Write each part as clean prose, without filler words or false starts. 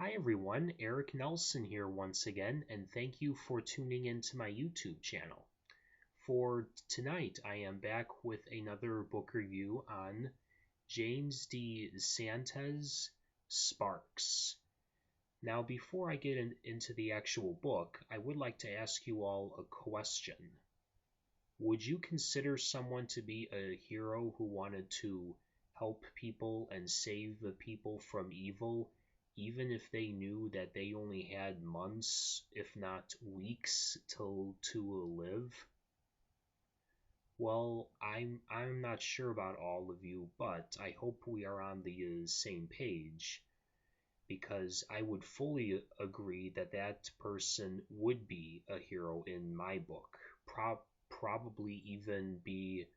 Hi everyone, Eric Nelson here once again, and thank you for tuning into my YouTube channel. For tonight, I am back with another book review on James DeSantis' Sparks. Now, before I get into the actual book, I would like to ask you all a question. Would you consider someone to be a hero who wanted to help people and save the people from evil, even if they knew that they only had months, if not weeks, to live? Well, I'm not sure about all of you, but I hope we are on the same page, because I would fully agree that that person would be a hero in my book. Probably even be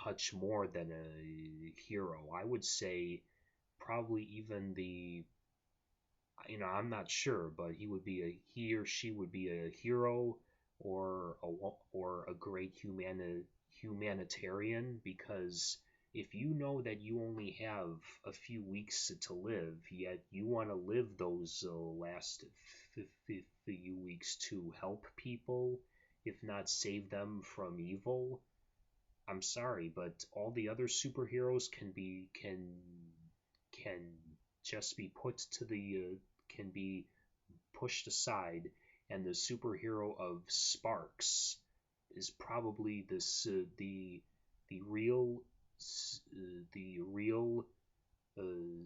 much more than a hero. I would say probably even I'm not sure, but he or she would be a hero or a great humanitarian, because if you know that you only have a few weeks to live, yet you want to live those last few weeks to help people, if not save them from evil, I'm sorry, but all the other superheroes can just be put to the can be pushed aside, and the superhero of Sparks is probably the real the real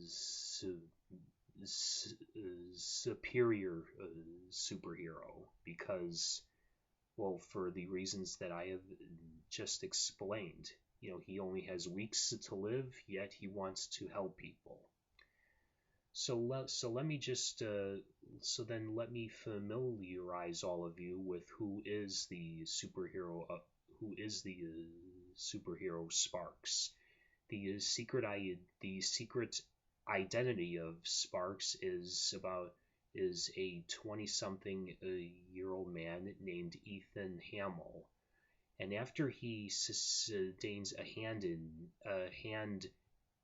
su- superior superhero, because, well, for the reasons that I have just explained. He only has weeks to live, yet he wants to help people. So let me just so then let me familiarize all of you with who is the superhero Sparks. The secret identity of Sparks is a 20-something year old man named Ethan Hamill. And after he sustains a hand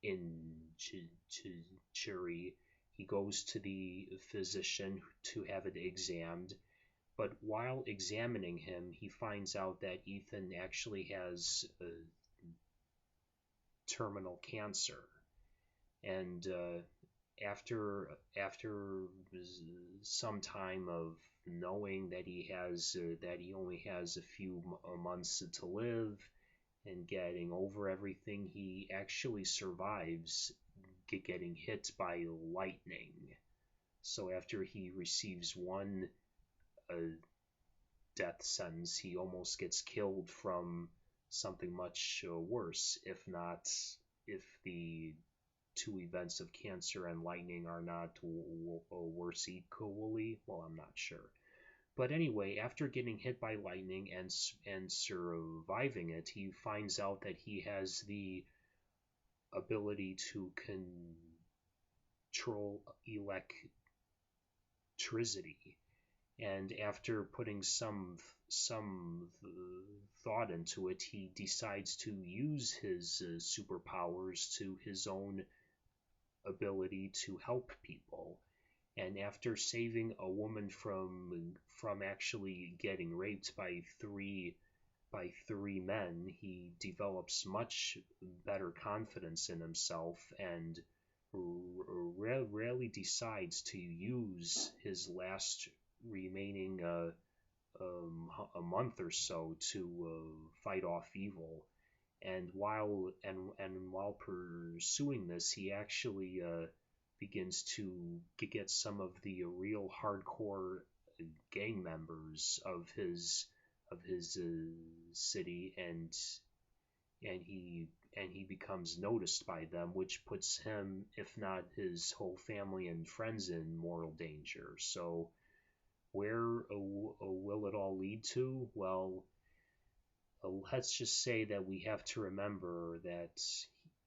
injury, he goes to the physician to have it examined. But while examining him, he finds out that Ethan actually has terminal cancer. And after some time of knowing that he only has a few months to live and getting over everything, he actually survives getting hit by lightning. So after he receives one death sentence, he almost gets killed from something much worse, if the two events of cancer and lightning are not worse equally. Well, I'm not sure. But anyway, after getting hit by lightning and surviving it, he finds out that he has the ability to control electricity. And after putting some thought into it, he decides to use his superpowers to his own ability to help people. And after saving a woman from actually getting raped by three men, he develops much better confidence in himself and rarely decides to use his last remaining a month or so to fight off evil. And while pursuing this, he actually begins to get some of the real hardcore gang members of his city, and he becomes noticed by them, which puts him, if not his whole family and friends, in mortal danger. So where will it all lead to? Well, let's just say that we have to remember that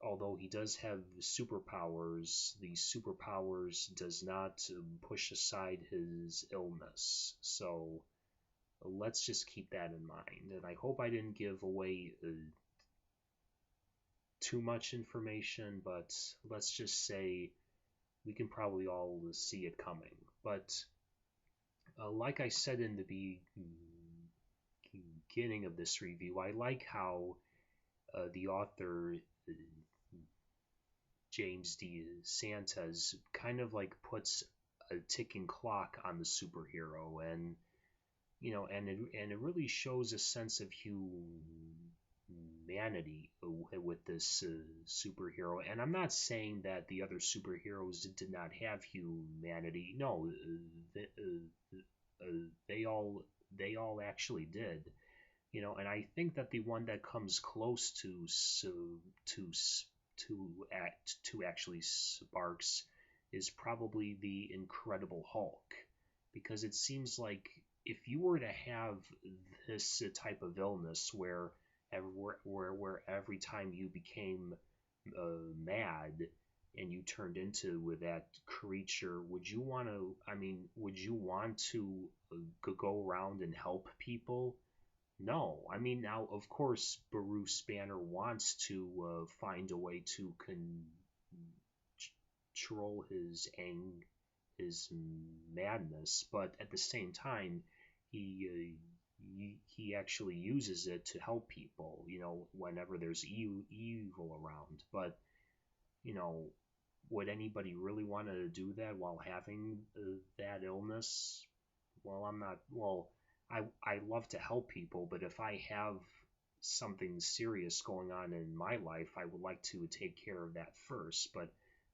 although he does have superpowers, these superpowers does not push aside his illness. So let's just keep that in mind. And I hope I didn't give away too much information, but let's just say we can probably all see it coming. But like I said in the beginning of this review, I like how the author James DeSantis kind of like puts a ticking clock on the superhero, and and it really shows a sense of humanity with this superhero. And I'm not saying that the other superheroes did not have humanity. No, they all actually did. And I think that the one that comes close to actually sparks is probably the Incredible Hulk, because it seems like if you were to have this type of illness where every time you became mad and you turned into with that creature, would you want to? I mean, would you want to go around and help people? No, I mean, now of course Bruce Banner wants to find a way to control his madness, but at the same time, he actually uses it to help people. Whenever there's evil around. But you know, would anybody really want to do that while having that illness? Well, I'm not. Well, I love to help people, but if I have something serious going on in my life, I would like to take care of that first. But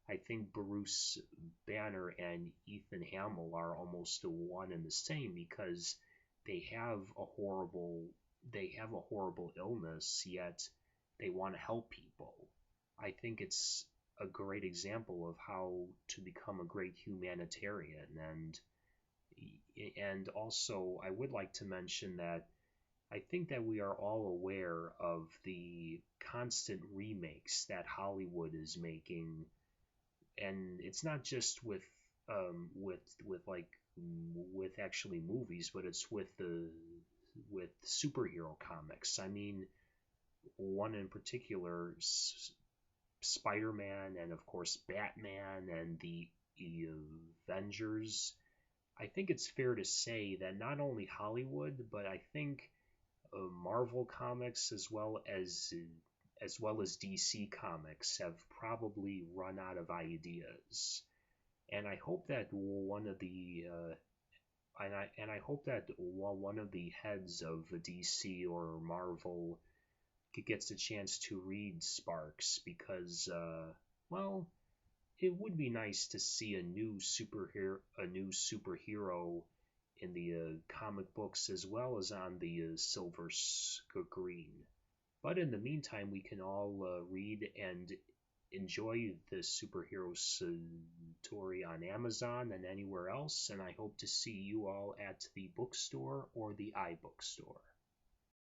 I think Bruce Banner and Ethan Hamill are almost one and the same, because they have a horrible illness, yet they want to help people. I think it's a great example of how to become a great humanitarian. And also, I would like to mention that I think that we are all aware of the constant remakes that Hollywood is making, and it's not just with actually movies, but it's with superhero comics. I mean, one in particular, Spider-Man, and of course Batman, and the Avengers. I think it's fair to say that not only Hollywood, but I think Marvel Comics as well as DC Comics have probably run out of ideas. And I hope that one of the one of the heads of DC or Marvel gets a chance to read Sparks, because well, it would be nice to see a new superhero in the comic books as well as on the silver screen. But in the meantime, we can all read and enjoy the superhero story on Amazon and anywhere else. And I hope to see you all at the bookstore or the iBookstore.